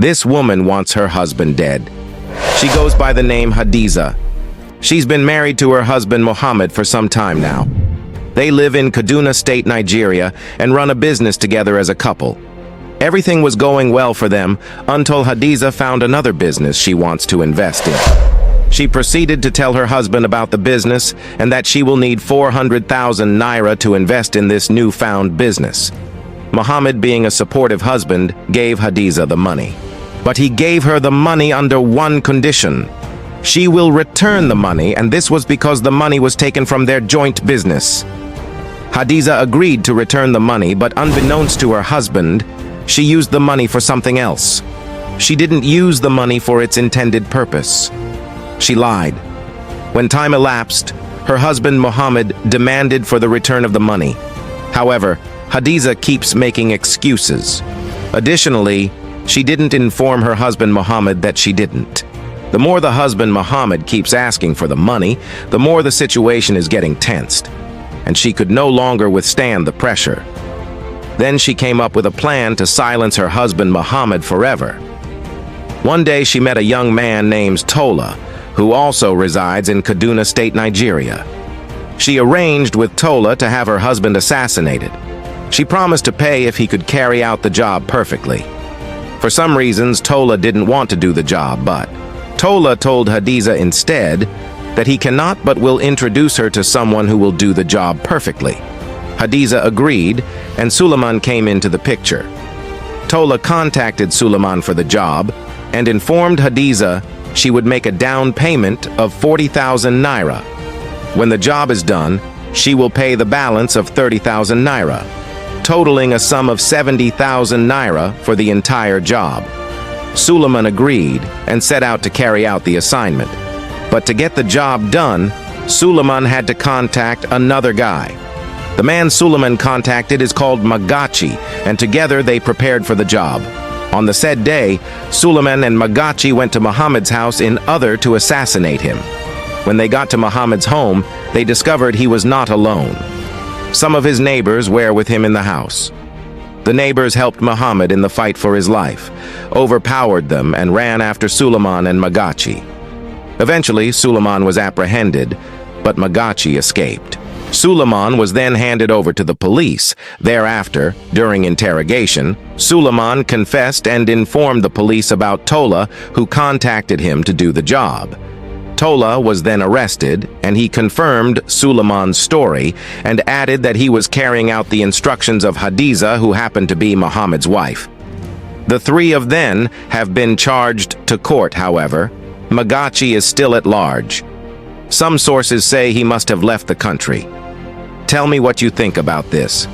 This woman wants her husband dead. She goes by the name Hadiza. She's been married to her husband Mohammed for some time now. They live in Kaduna State, Nigeria, and run a business together as a couple. Everything was going well for them until Hadiza found another business she wants to invest in. She proceeded to tell her husband about the business and that she will need 400,000 naira to invest in this newfound business. Mohammed, being a supportive husband, gave Hadiza the money. But he gave her the money under one condition. She will return the money, and this was because the money was taken from their joint business. Hadiza agreed to return the money, but unbeknownst to her husband, she used the money for something else. She didn't use the money for its intended purpose. She lied. When time elapsed, her husband Mohammed demanded for the return of the money. However, Hadiza keeps making excuses. Additionally, she didn't inform her husband Mohammed that she didn't. The more the husband Mohammed keeps asking for the money, the more the situation is getting tensed, and she could no longer withstand the pressure. Then she came up with a plan to silence her husband Mohammed forever. One day she met a young man named Tola, who also resides in Kaduna State, Nigeria. She arranged with Tola to have her husband assassinated. She promised to pay if he could carry out the job perfectly. For some reasons, Tola didn't want to do the job, but Tola told Hadiza instead that he cannot but will introduce her to someone who will do the job perfectly. Hadiza agreed, and Suleiman came into the picture. Tola contacted Suleiman for the job and informed Hadiza she would make a down payment of 40,000 naira. When the job is done, she will pay the balance of 30,000 naira, totaling a sum of 70,000 naira for the entire job. Suleiman agreed and set out to carry out the assignment. But to get the job done, Suleiman had to contact another guy. The man Suleiman contacted is called 𝐒𝐡𝐞, and together they prepared for the job. On the said day, Suleiman and 𝐒𝐡𝐞 went to Muhammad's house in Uther to assassinate him. When they got to Muhammad's home, they discovered he was not alone. Some of his neighbors were with him in the house. The neighbors helped Muhammad in the fight for his life, overpowered them, and ran after Suleiman and 𝐒𝐡𝐞. Eventually, Suleiman was apprehended, but 𝐒𝐡𝐞 escaped. Suleiman was then handed over to the police. Thereafter, during interrogation, Suleiman confessed and informed the police about Tola, who contacted him to do the job. Tola was then arrested, and he confirmed Suleiman's story and added that he was carrying out the instructions of Hadiza, who happened to be Muhammad's wife. The three of them have been charged to court, however. 𝐒𝐡𝐞 is still at large. Some sources say he must have left the country. Tell me what you think about this.